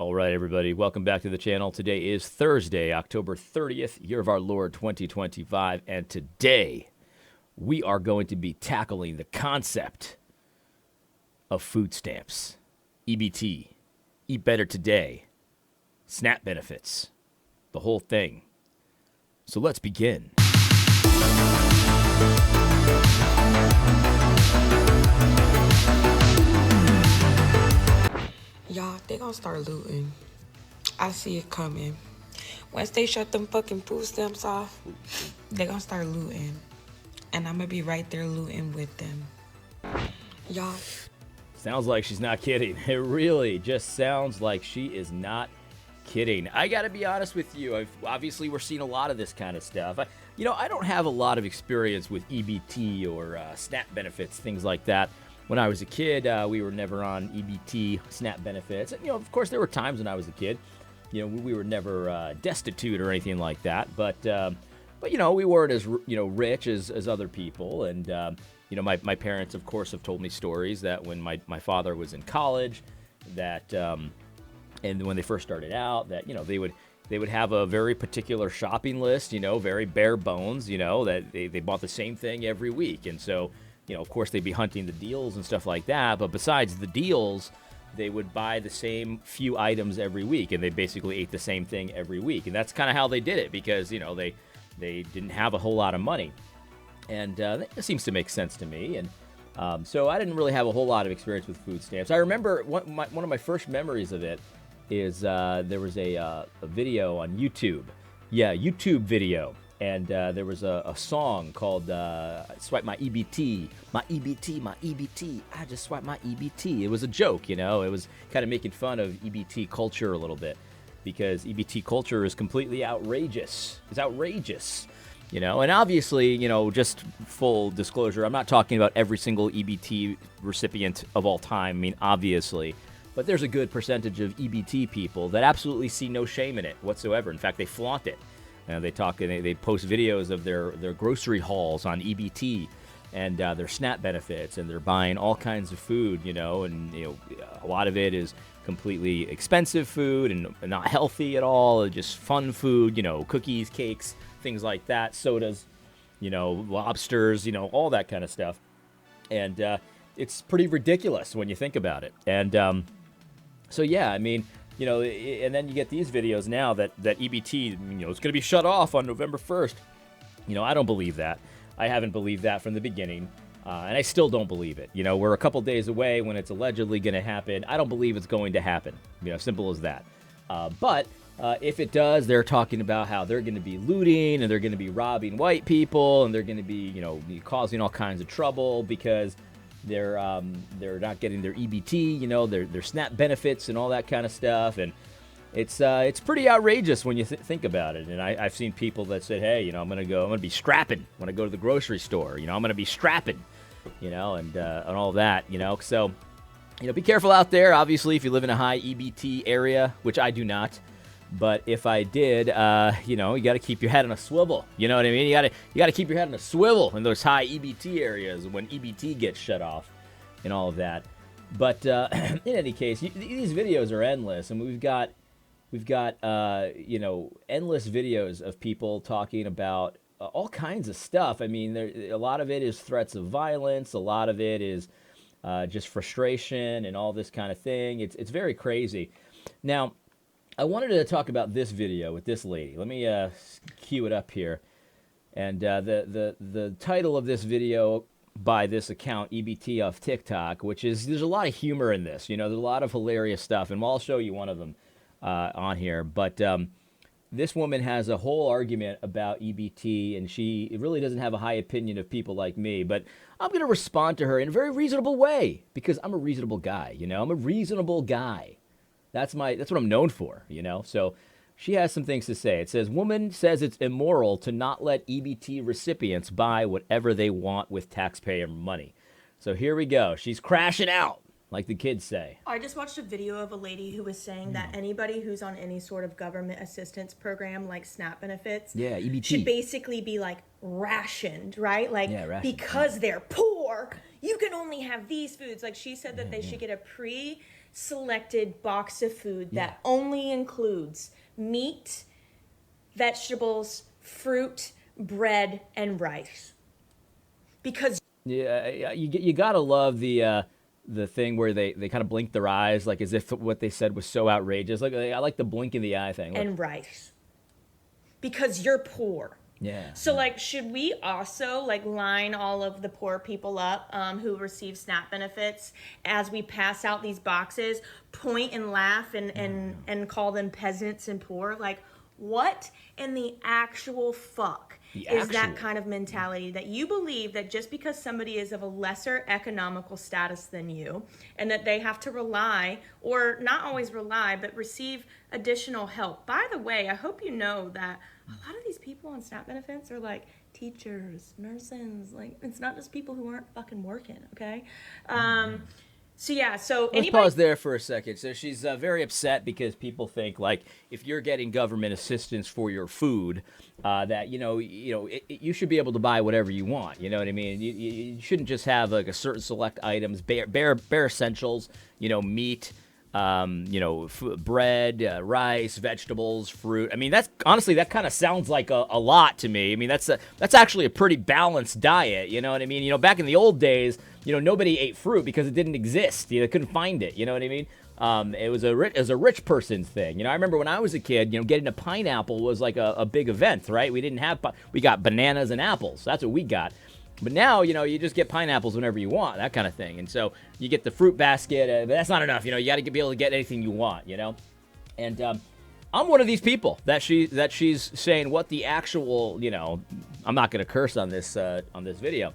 All right, everybody. Welcome back to the channel. Today is Thursday, October 30th, year of our Lord 2025. And today, we are going to be tackling the concept of food stamps, EBT, Eat Better Today, SNAP benefits, the whole thing. So let's begin. Y'all, they gonna start looting. I see it coming. Once they shut them fucking food stamps off, they gonna start looting. And I'm gonna be right there looting with them. Y'all. Sounds like she's not kidding. It really just sounds like she is not kidding. I gotta be honest with you. Obviously, we're seeing a lot of this kind of stuff. I don't have a lot of experience with EBT or SNAP benefits, things like that. When I was a kid, we were never on EBT, SNAP benefits. And, of course, there were times when I was a kid, we were never destitute or anything like that. But we weren't as, rich as other people. And, my parents, of course, have told me stories that when my father was in college, that, and when they first started out, that, they would have a very particular shopping list, very bare bones, that they bought the same thing every week. And so, of course, they'd be hunting the deals and stuff like that. But besides the deals, they would buy the same few items every week, and they basically ate the same thing every week. And that's kind of how they did it because, they didn't have a whole lot of money. And that seems to make sense to me. And so I didn't really have a whole lot of experience with food stamps. I remember one of my first memories of it is there was a video on YouTube. Yeah, YouTube video. And there was a song called Swipe My EBT, My EBT, My EBT, I just swipe my EBT. It was a joke, it was kind of making fun of EBT culture a little bit because EBT culture is completely outrageous. It's outrageous, and obviously, just full disclosure, I'm not talking about every single EBT recipient of all time. I mean, obviously. But there's a good percentage of EBT people that absolutely see no shame in it whatsoever. In fact, they flaunt it. They talk and they post videos of their grocery hauls on EBT and their SNAP benefits, and they're buying all kinds of food, and a lot of it is completely expensive food and not healthy at all, just fun food, cookies, cakes, things like that, sodas, lobsters, all that kind of stuff. And it's pretty ridiculous when you think about it. And so, yeah, I mean, and then you get these videos now that EBT, it's going to be shut off on November 1st. I don't believe that. I haven't believed that from the beginning, and I still don't believe it. We're a couple days away when it's allegedly going to happen. I don't believe it's going to happen. Simple as that. But if it does, they're talking about how they're going to be looting and they're going to be robbing white people and they're going to be, causing all kinds of trouble because they're not getting their EBT, their SNAP benefits and all that kind of stuff, and it's pretty outrageous when you think about it. And I've seen people that said, hey, I'm gonna be strapping when I go to the grocery store. I'm gonna be strapping, and all that, So, be careful out there. Obviously, if you live in a high EBT area, which I do not. But if I did, you got to keep your head on a swivel. You know what I mean? You got to keep your head on a swivel in those high EBT areas when EBT gets shut off and all of that. But in any case, these videos are endless, and we've got endless videos of people talking about all kinds of stuff. I mean, a lot of it is threats of violence. A lot of it is just frustration and all this kind of thing. It's very crazy. Now, I wanted to talk about this video with this lady. Let me cue it up here. And the title of this video by this account, EBT off TikTok, there's a lot of humor in this. There's a lot of hilarious stuff, and I'll show you one of them on here. But this woman has a whole argument about EBT, and she really doesn't have a high opinion of people like me. But I'm going to respond to her in a very reasonable way because I'm a reasonable guy. I'm a reasonable guy. That's what I'm known for, So she has some things to say. It says, woman says it's immoral to not let EBT recipients buy whatever they want with taxpayer money. So here we go. She's crashing out, like the kids say. I just watched a video of a lady who was saying that anybody who's on any sort of government assistance program like SNAP benefits EBT. should basically be like rationed, right? Like rationed, because they're poor, you can only have these foods. Like she said that they should get a selected box of food that only includes meat, vegetables, fruit, bread, and rice. Because you gotta love the thing where they kind of blink their eyes, like as if what they said was so outrageous. Like I like the blink in the eye thing. Like, and rice. Because you're poor. yeah. So, like, should we also, like, line all of the poor people up who receive SNAP benefits as we pass out these boxes, point and laugh and call them peasants and poor? Like, what in the actual fuck is that kind of mentality that you believe that just because somebody is of a lesser economical status than you and that they have to rely, or not always rely, but receive additional help? By the way, I hope you know that a lot of these people on SNAP benefits are like teachers, nurses, like it's not just people who aren't fucking working, okay? So Let's pause there for a second. So she's very upset because people think like if you're getting government assistance for your food, that you should be able to buy whatever you want. You know what I mean? You shouldn't just have like a certain select items, bare essentials. Meat. Bread, rice, vegetables, fruit. I mean, that's honestly, that kind of sounds like a lot to me. I mean, that's actually a pretty balanced diet. You know what I mean? Back in the old days, nobody ate fruit because it didn't exist. They couldn't find it. You know what I mean? It was a rich person's thing. I remember when I was a kid, getting a pineapple was like a big event, right? We got bananas and apples. That's what we got. But now, you just get pineapples whenever you want, that kind of thing. And so you get the fruit basket, but that's not enough. You got to be able to get anything you want, And I'm one of these people that she's saying what the actual, I'm not going to curse on this video,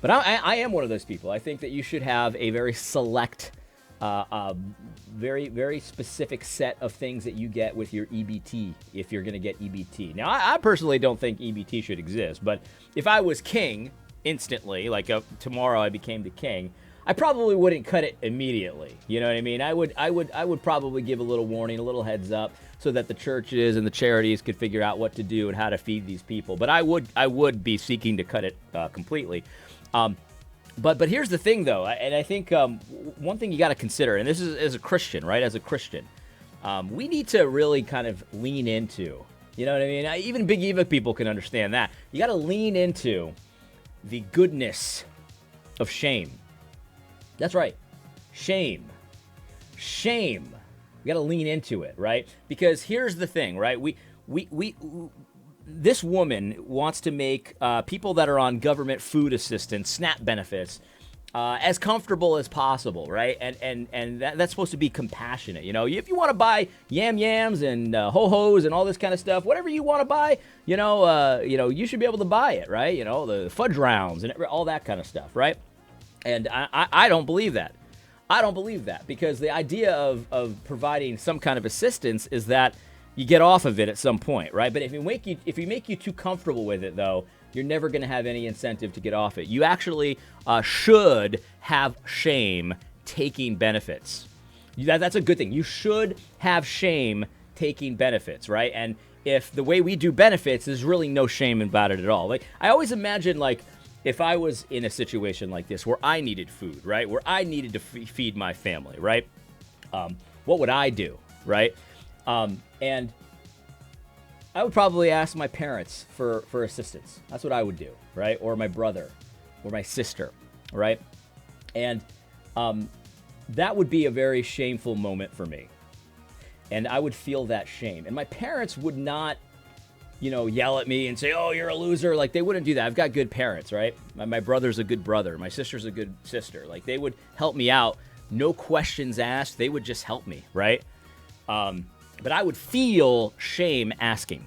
but I am one of those people. I think that you should have a very select, very, very specific set of things that you get with your EBT if you're going to get EBT. Now, I personally don't think EBT should exist, but if I was king instantly, like tomorrow I became the king, I probably wouldn't cut it immediately. You know what I mean? I would probably give a little warning, a little heads up, so that the churches and the charities could figure out what to do and how to feed these people. But I would be seeking to cut it completely. But here's the thing, though, and I think one thing you got to consider, and this is as a Christian, right? As a Christian, we need to really kind of lean into. You know what I mean? Even Big Eva people can understand that. You got to lean into the goodness of shame. That's right. Shame. You got to lean into it, right? Because here's the thing, right? This woman wants to make people that are on government food assistance, SNAP benefits, as comfortable as possible, right? And that's supposed to be compassionate. If you want to buy yams and ho-hos and all this kind of stuff, whatever you want to buy, you should be able to buy it, right? The fudge rounds and all that kind of stuff, right? And I don't believe that. I don't believe that because the idea of providing some kind of assistance is that you get off of it at some point, right? But if you make you too comfortable with it, though, you're never going to have any incentive to get off it. You actually should have shame taking benefits. That's a good thing. You should have shame taking benefits, right? And if the way we do benefits, there's really no shame about it at all. Like I always imagine, like if I was in a situation like this where I needed food, right? Where I needed to feed my family, right? What would I do, right? And I would probably ask my parents for assistance. That's what I would do, right? Or my brother or my sister, right? And that would be a very shameful moment for me. And I would feel that shame. And my parents would not, yell at me and say, oh, you're a loser. Like, they wouldn't do that. I've got good parents, right? My brother's a good brother. My sister's a good sister. Like, they would help me out. No questions asked. They would just help me, right? But I would feel shame asking.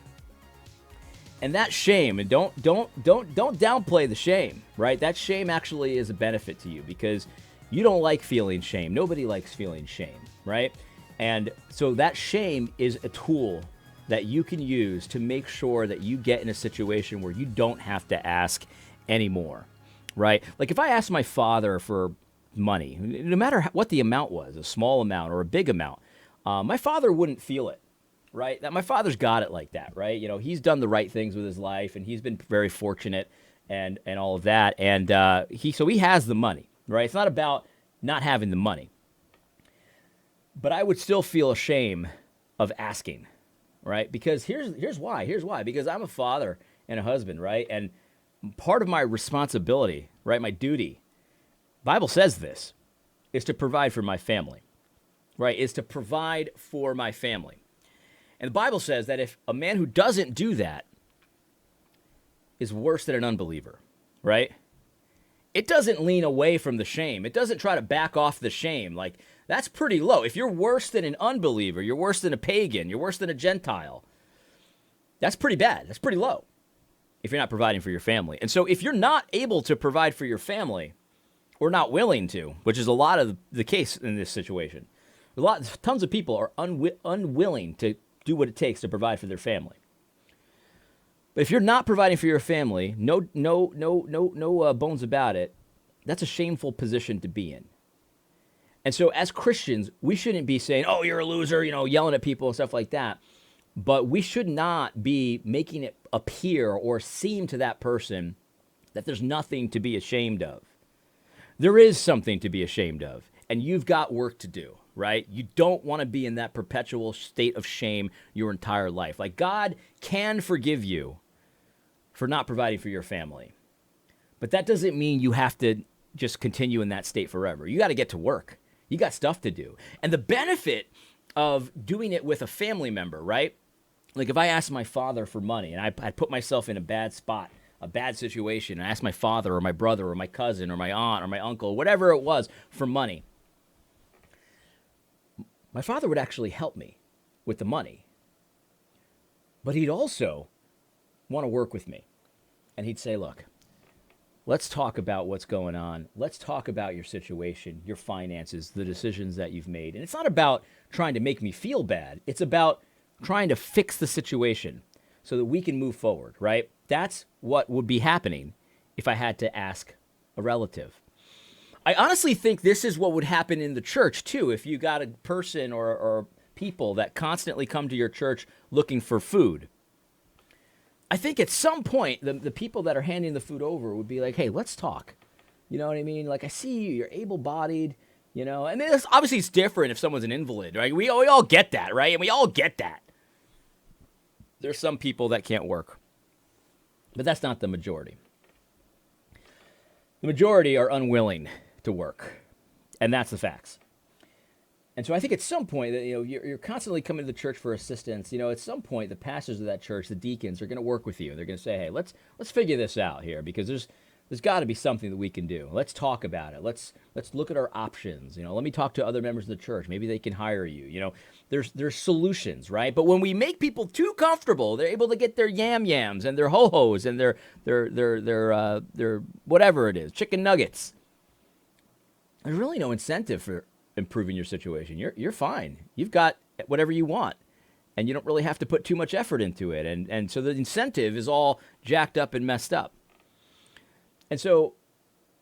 And that shame, and don't downplay the shame, right? That shame actually is a benefit to you because you don't like feeling shame. Nobody likes feeling shame, right? And so that shame is a tool that you can use to make sure that you get in a situation where you don't have to ask anymore, right? Like if I asked my father for money, no matter what the amount was, a small amount or a big amount, my father wouldn't feel it, right? That my father's got it like that, right? He's done the right things with his life, and he's been very fortunate and all of that. And he has the money, right? It's not about not having the money. But I would still feel ashamed of asking, right? Because here's why. Here's why. Because I'm a father and a husband, right? And part of my responsibility, right, my duty, Bible says this, is to provide for my family, right? Is to provide for my family. And the Bible says that if a man who doesn't do that is worse than an unbeliever, right? It doesn't lean away from the shame. It doesn't try to back off the shame. Like, that's pretty low. If you're worse than an unbeliever, you're worse than a pagan, you're worse than a Gentile, that's pretty bad. That's pretty low if you're not providing for your family. And so if you're not able to provide for your family or not willing to, which is a lot of the case in this situation, tons of people are unwilling to do what it takes to provide for their family. But if you're not providing for your family, no bones about it, that's a shameful position to be in. And so as Christians, we shouldn't be saying, oh, you're a loser, yelling at people and stuff like that. But we should not be making it appear or seem to that person that there's nothing to be ashamed of. There is something to be ashamed of, and you've got work to do, right? You don't want to be in that perpetual state of shame your entire life. Like, God can forgive you for not providing for your family. But that doesn't mean you have to just continue in that state forever. You got to get to work. You got stuff to do. And the benefit of doing it with a family member, right? Like, if I asked my father for money and I put myself in a bad spot, a bad situation, and I asked my father or my brother or my cousin or my aunt or my uncle, whatever it was, for money, my father would actually help me with the money. But he'd also want to work with me. And he'd say, look, let's talk about what's going on. Let's talk about your situation, your finances, the decisions that you've made. And it's not about trying to make me feel bad. It's about trying to fix the situation so that we can move forward, right? That's what would be happening if I had to ask a relative. I honestly think this is what would happen in the church, too, if you got a person or people that constantly come to your church looking for food. I think at some point, the people that are handing the food over would be like, hey, let's talk. You know what I mean? Like, I see you, you're able-bodied, and obviously it's different if someone's an invalid, right? We all get that, right? And we all get that. There's some people that can't work, but that's not the majority. The majority are unwilling to work, and that's the facts. And so I think at some point that you're constantly coming to the church for assistance. At some point the pastors of that church, the deacons, are going to work with you. They're going to say, "Hey, let's figure this out here because there's got to be something that we can do. Let's talk about it. Let's look at our options. Let me talk to other members of the church. Maybe they can hire you. There's solutions, right? But when we make people too comfortable, they're able to get their yams and their ho-hos and their whatever it is, chicken nuggets. There's really no incentive for improving your situation. You're fine. You've got whatever you want, and you don't really have to put too much effort into it. And so the incentive is all jacked up and messed up. And so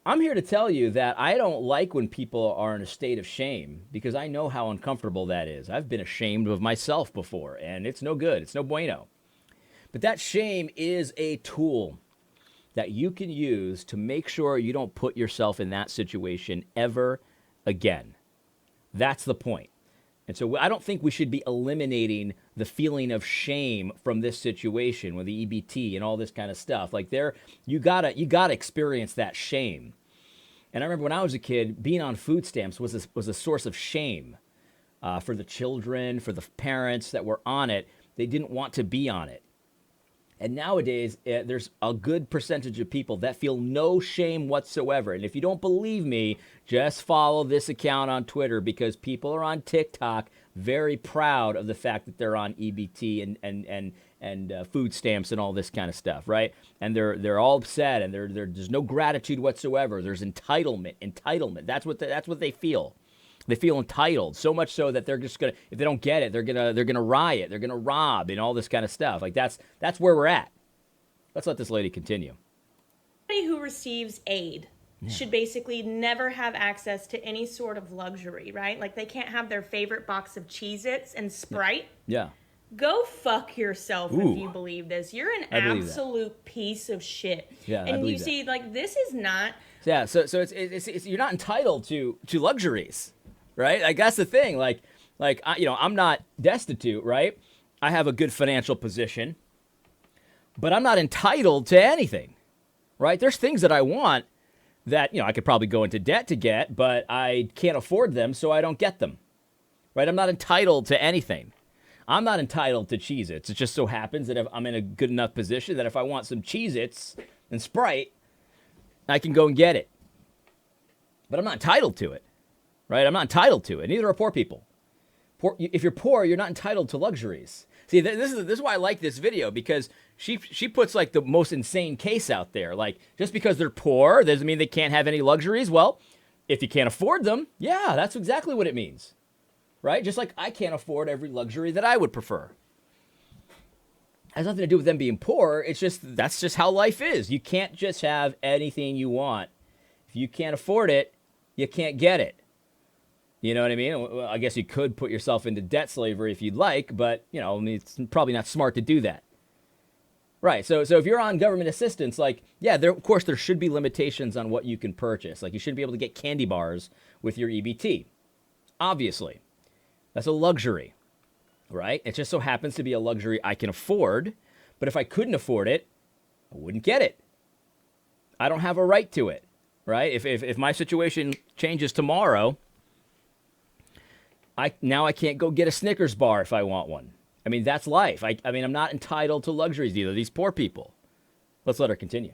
I'm here to tell you that I don't like when people are in a state of shame because I know how uncomfortable that is. I've been ashamed of myself before, and it's no good. It's no bueno. But that shame is a tool that you can use to make sure you don't put yourself in that situation ever again. That's the point. And so I don't think we should be eliminating the feeling of shame from this situation with the EBT and all this kind of stuff. Like you gotta experience that shame. And I remember when I was a kid, being on food stamps was a source of shame for the children, for the parents that were on it. They didn't want to be on it. And nowadays, there's a good percentage of people that feel no shame whatsoever. And if you don't believe me, just follow this account on Twitter because people are on TikTok very proud of the fact that they're on EBT and food stamps and all this kind of stuff, right? And they're all upset and there's no gratitude whatsoever. There's entitlement. That's what they feel. They feel entitled, so much so that they're just gonna, if they don't get it, they're gonna riot, they're gonna rob, and all this kind of stuff. Like that's where we're at. Let's let this lady continue. Anybody who receives aid should basically never have access to any sort of luxury, right? Like they can't have their favorite box of Cheez-Its and Sprite. Yeah. Go fuck yourself if you believe this. You're an absolute piece of shit. Yeah, and you see, like, this is not. Yeah, so it's you're not entitled to luxuries. Right? Like, that's the thing. Like, Like, I'm not destitute, right? I have a good financial position, but I'm not entitled to anything, right? There's things that I want that, I could probably go into debt to get, but I can't afford them, so I don't get them, right? I'm not entitled to anything. I'm not entitled to Cheez-Its. It just so happens that if I'm in a good enough position that if I want some Cheez-Its and Sprite, I can go and get it. But I'm not entitled to it, right? I'm not entitled to it. Neither are poor people. If you're poor, you're not entitled to luxuries. See, this is why I like this video, because she puts like the most insane case out there. Like, just because they're poor doesn't mean they can't have any luxuries. Well, if you can't afford them, yeah, that's exactly what it means. Right? Just like I can't afford every luxury that I would prefer. It has nothing to do with them being poor. That's just how life is. You can't just have anything you want. If you can't afford it, you can't get it. You know what I mean? Well, I guess you could put yourself into debt slavery if you'd like, but, it's probably not smart to do that. Right. So if you're on government assistance, like, yeah, of course, there should be limitations on what you can purchase. Like, you shouldn't be able to get candy bars with your EBT. Obviously. That's a luxury, right? It just so happens to be a luxury I can afford, but if I couldn't afford it, I wouldn't get it. I don't have a right to it, right? If my situation changes tomorrow, I can't go get a Snickers bar if I want one. I mean, that's life. I'm not entitled to luxuries either. These poor people. Let's let her continue.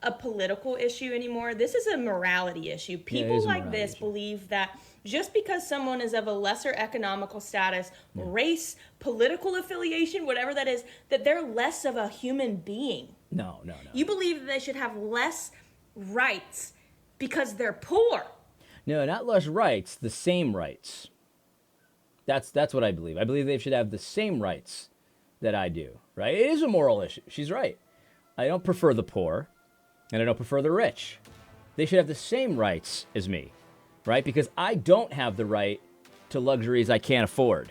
A political issue anymore. This is a morality issue. People like this believe that just because someone is of a lesser economical status, race, political affiliation, whatever that is, that they're less of a human being. No. You believe that they should have less rights because they're poor. No, not less rights, the same rights. That's what I believe. I believe they should have the same rights that I do, right? It is a moral issue. She's right. I don't prefer the poor, and I don't prefer the rich. They should have the same rights as me, right? Because I don't have the right to luxuries I can't afford,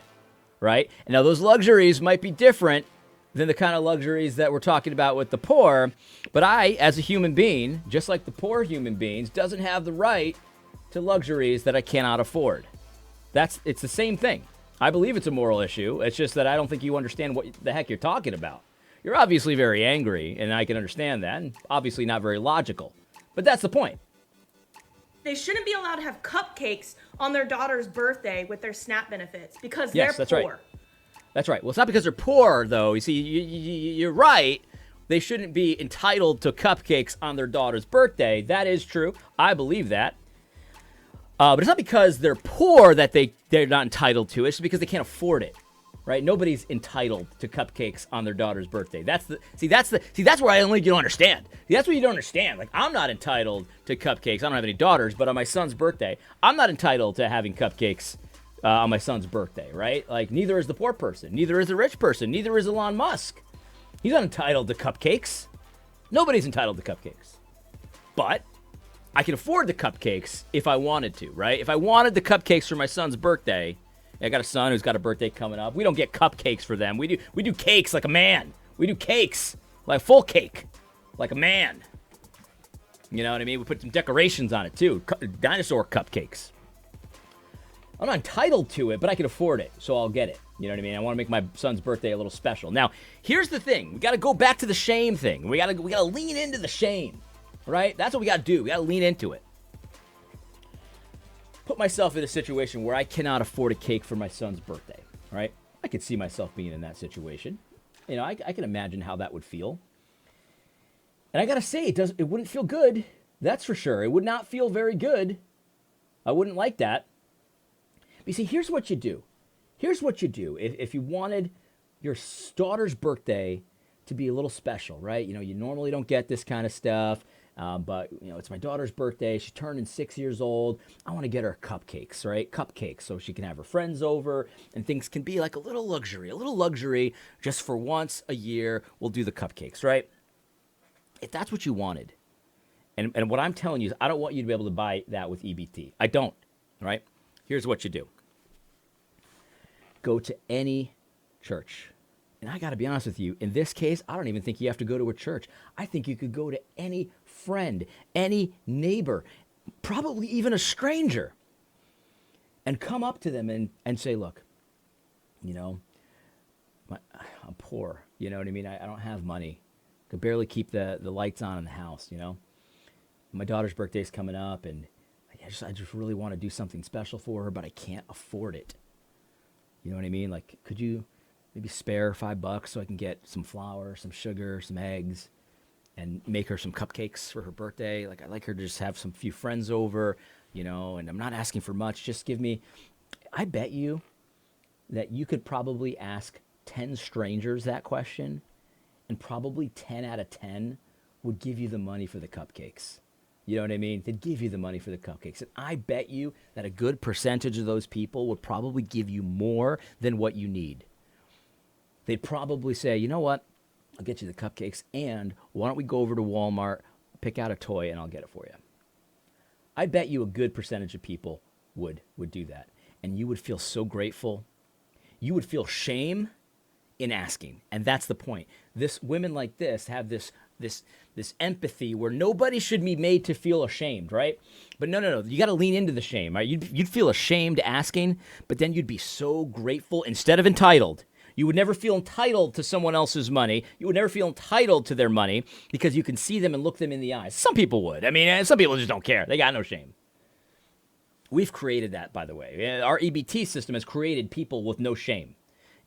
right? And now those luxuries might be different than the kind of luxuries that we're talking about with the poor, but I, as a human being, just like the poor human beings, doesn't have the right to luxuries that I cannot afford. It's the same thing. I believe it's a moral issue. It's just that I don't think you understand what the heck you're talking about. You're obviously very angry, and I can understand that, and obviously not very logical. But that's the point. They shouldn't be allowed to have cupcakes on their daughter's birthday with their SNAP benefits because Yes, they're that's poor. right. That's right. Well, it's not because they're poor, though. You see, you're right. They shouldn't be entitled to cupcakes on their daughter's birthday. That is true. I believe that. But it's not because they're poor that they're not entitled to it. It's because they can't afford it, right? Nobody's entitled to cupcakes on their daughter's birthday. That's where I only don't understand. That's what you don't understand. Like, I'm not entitled to cupcakes. I don't have any daughters, but on my son's birthday, I'm not entitled to having cupcakes on my son's birthday, right? Like, neither is the poor person. Neither is the rich person. Neither is Elon Musk. He's not entitled to cupcakes. Nobody's entitled to cupcakes. But I can afford the cupcakes if I wanted to, right? If I wanted the cupcakes for my son's birthday, I got a son who's got a birthday coming up. We don't get cupcakes for them. We do cakes like a man. We do cakes like full cake, like a man. You know what I mean? We put some decorations on it too. Dinosaur cupcakes. I'm not entitled to it, but I can afford it, so I'll get it. You know what I mean? I want to make my son's birthday a little special. Now, here's the thing. We got to go back to the shame thing. We got to lean into the shame, right? That's what we got to do. We got to lean into it. Put myself in a situation where I cannot afford a cake for my son's birthday, right? I could see myself being in that situation. You know, I can imagine how that would feel. And I got to say, it wouldn't feel good. That's for sure. It would not feel very good. I wouldn't like that. But you see, here's what you do. Here's what you do if you wanted your daughter's birthday to be a little special, right? You know, you normally don't get this kind of stuff, but, you know, it's my daughter's birthday. She's turning 6 years old. I want to get her cupcakes, right? Cupcakes so she can have her friends over and things can be like a little luxury just for once a year. We'll do the cupcakes, right? If that's what you wanted, and what I'm telling you is I don't want you to be able to buy that with EBT. I don't, right? Here's what you do. Go to any church. And I got to be honest with you, in this case, I don't even think you have to go to a church. I think you could go to any friend, any neighbor, probably even a stranger. and come up to them and say, look, I'm poor. You know what I mean? I don't have money. I could barely keep the lights on in the house, My daughter's birthday's coming up, and I just really want to do something special for her, but I can't afford it. You know what I mean? Like, could you maybe spare $5 so I can get some flour, some sugar, some eggs, and make her some cupcakes for her birthday? Like, I'd like her to just have some few friends over, and I'm not asking for much. Just give me, I bet you that you could probably ask 10 strangers that question, and probably 10 out of 10 would give you the money for the cupcakes. You know what I mean? They'd give you the money for the cupcakes. And I bet you that a good percentage of those people would probably give you more than what you need. They'd probably say, you know what? I'll get you the cupcakes, and why don't we go over to Walmart, pick out a toy, and I'll get it for you. I bet you a good percentage of people would do that. And you would feel so grateful. You would feel shame in asking. And that's the point. Women like this have this empathy where nobody should be made to feel ashamed, right? But no. You got to lean into the shame, right? You'd feel ashamed asking, but then you'd be so grateful instead of entitled. You would never feel entitled to someone else's money. You would never feel entitled to their money because you can see them and look them in the eyes. Some people would. I mean, some people just don't care. They got no shame. We've created that, by the way. Our EBT system has created people with no shame.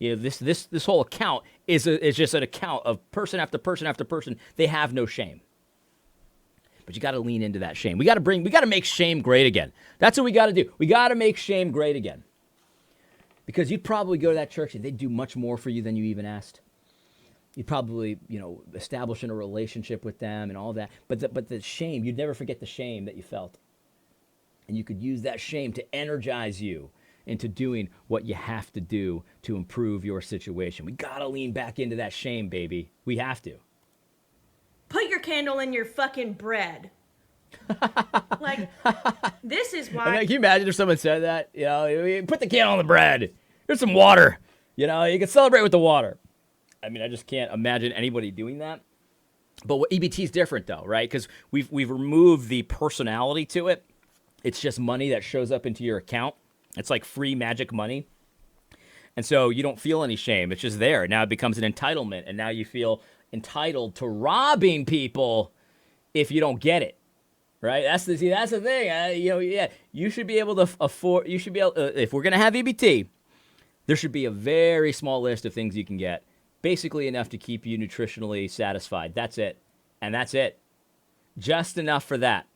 This whole account is just an account of person after person after person. They have no shame. But you got to lean into that shame. We got to make shame great again. That's what we got to do. We got to make shame great again. Because you'd probably go to that church and they'd do much more for you than you even asked. You'd probably, establish a relationship with them and all that. But the shame, you'd never forget the shame that you felt. And you could use that shame to energize you into doing what you have to do to improve your situation. We got to lean back into that shame, baby. We have to. Put your candle in your fucking bread. Like, this is why. I mean, can you imagine if someone said that? Put the candle on the bread. Here's some water. You can celebrate with the water. I mean, I just can't imagine anybody doing that. But what EBT is different, though, right? Because we've removed the personality to it. It's just money that shows up into your account. It's like free magic money. And so you don't feel any shame. It's just there. Now it becomes an entitlement. And now you feel entitled to robbing people if you don't get it. Right? That's the thing. You should be able to afford, if we're going to have EBT, there should be a very small list of things you can get. Basically enough to keep you nutritionally satisfied. That's it. And that's it. Just enough for that.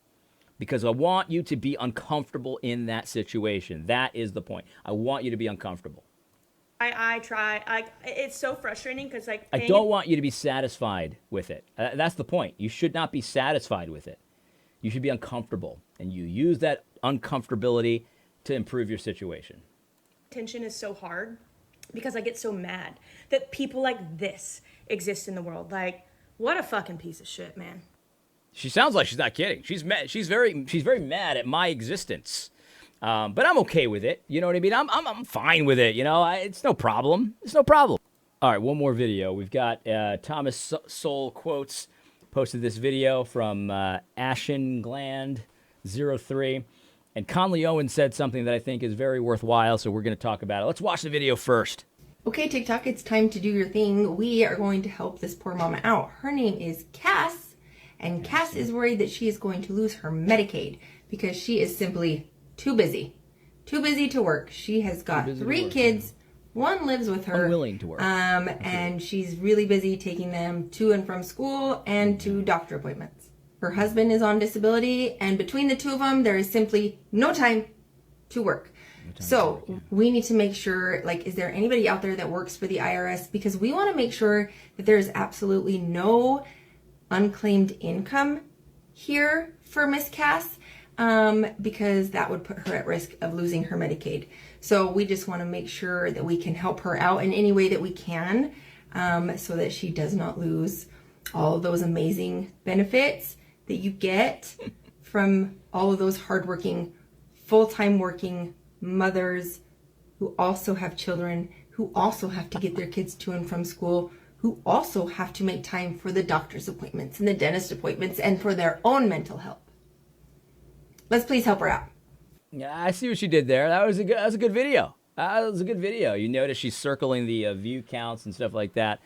Because I want you to be uncomfortable in that situation. That is the point. I want you to be uncomfortable. I try. It's so frustrating because I don't want you to be satisfied with it. That's the point. You should not be satisfied with it. You should be uncomfortable. And you use that uncomfortability to improve your situation. Attention is so hard because I get so mad that people like this exist in the world. Like, what a fucking piece of shit, man. She sounds like she's not kidding. She's mad. She's very mad at my existence. But I'm okay with it. You know what I mean? I'm fine with it. It's no problem. It's no problem. All right, one more video. We've got Thomas Sowell Quotes posted this video from Ashengland03. And Conley Owen said something that I think is very worthwhile, so we're going to talk about it. Let's watch the video first. Okay, TikTok, it's time to do your thing. We are going to help this poor mama out. Her name is Cass. And Cass is worried that she is going to lose her Medicaid because she is simply too busy. Too busy to work. She has got 3 kids. One lives with her. Unwilling to work. And she's really busy taking them to and from school and to doctor appointments. Her husband is on disability, and between the two of them, there is simply no time to work. We need to make sure, is there anybody out there that works for the IRS? Because we want to make sure that there is absolutely no unclaimed income here for Miss Cass, because that would put her at risk of losing her Medicaid. So we just want to make sure that we can help her out in any way that we can, so that she does not lose all of those amazing benefits that you get from all of those hardworking, full-time working mothers who also have children, who also have to get their kids to and from school, who also have to make time for the doctor's appointments and the dentist appointments and for their own mental health. Let's please help her out. Yeah, I see what she did there. That was a good video. That was a good video. You notice she's circling the view counts and stuff like that,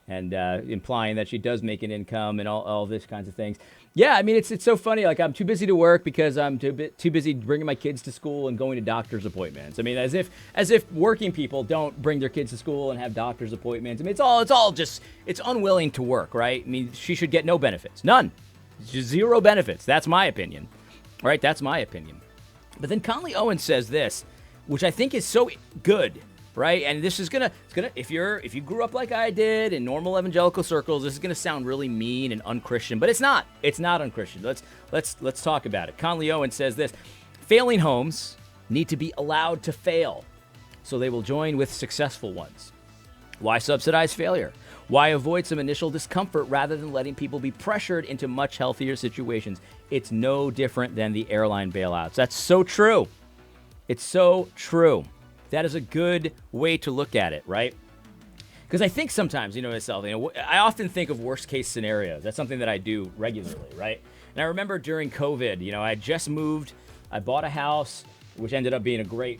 and implying that she does make an income and all this kinds of things. Yeah, I mean, it's so funny. Like, I'm too busy to work because I'm too busy bringing my kids to school and going to doctor's appointments. I mean, as if working people don't bring their kids to school and have doctor's appointments. I mean, it's unwilling to work, right? I mean, she should get no benefits, none, just zero benefits. That's my opinion, right? That's my opinion. But then Conley Owens says this, which I think is so good, right? And this is gonna if you grew up like I did in normal evangelical circles, this is gonna sound really mean and unchristian, but it's not. It's not unchristian. Let's talk about it. Conley Owens says this: failing homes need to be allowed to fail, so they will join with successful ones. Why subsidize failure? Why avoid some initial discomfort rather than letting people be pressured into much healthier situations? It's no different than the airline bailouts. That's so true. It's so true. That is a good way to look at it, right? Because I think sometimes, myself, I often think of worst case scenarios. That's something that I do regularly, right? And I remember during COVID, I had just moved. I bought a house, which ended up being a great,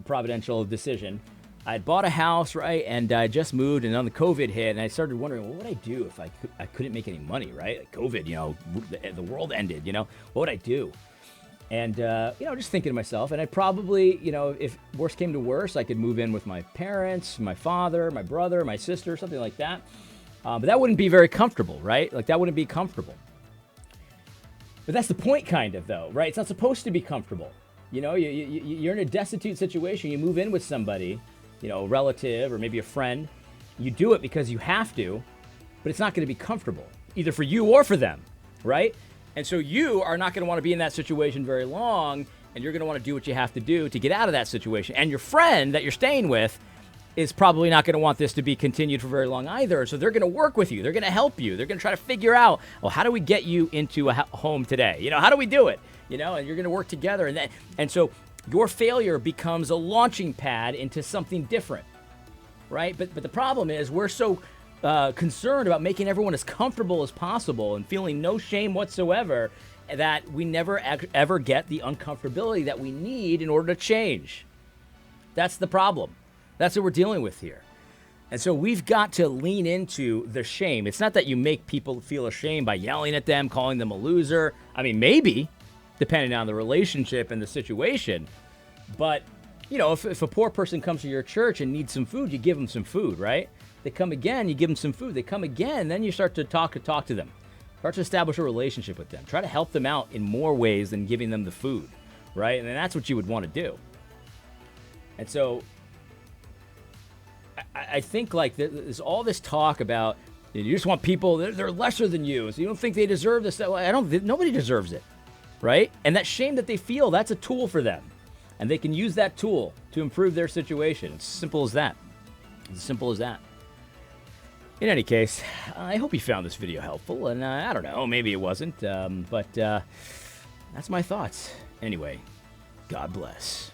providential decision. I had bought a house, right, and I just moved, and then the COVID hit, and I started wondering, what would I do if I couldn't make any money, right? Like COVID, the world ended, what would I do? And, just thinking to myself, and I'd probably, if worse came to worse, I could move in with my parents, my father, my brother, my sister, something like that. But that wouldn't be very comfortable, right? Like, that wouldn't be comfortable. But that's the point, kind of, though, right? It's not supposed to be comfortable. You're in a destitute situation, you move in with somebody, a relative or maybe a friend. You do it because you have to, but it's not going to be comfortable, either for you or for them, right? And so you are not going to want to be in that situation very long, and you're going to want to do what you have to do to get out of that situation. And your friend that you're staying with is probably not going to want this to be continued for very long either. So they're going to work with you. They're going to help you. They're going to try to figure out, well, how do we get you into a home today? How do we do it? And you're going to work together. And so your failure becomes a launching pad into something different, right? But the problem is we're so concerned about making everyone as comfortable as possible and feeling no shame whatsoever that we never ever get the uncomfortability that we need in order to change. That's the problem. That's what we're dealing with here. And so we've got to lean into the shame. It's not that you make people feel ashamed by yelling at them, calling them a loser. I mean, maybe, depending on the relationship and the situation. But, if a poor person comes to your church and needs some food, you give them some food, right? They come again, you give them some food. They come again, then you start to talk to them. Start to establish a relationship with them. Try to help them out in more ways than giving them the food, right? And that's what you would want to do. And so I think like there's all this talk about you just want people, they're lesser than you, so you don't think they deserve this. Nobody deserves it, right? And that shame that they feel, that's a tool for them. And they can use that tool to improve their situation. It's as simple as that. It's as simple as that. In any case, I hope you found this video helpful, and I don't know, maybe it wasn't, but that's my thoughts. Anyway, God bless.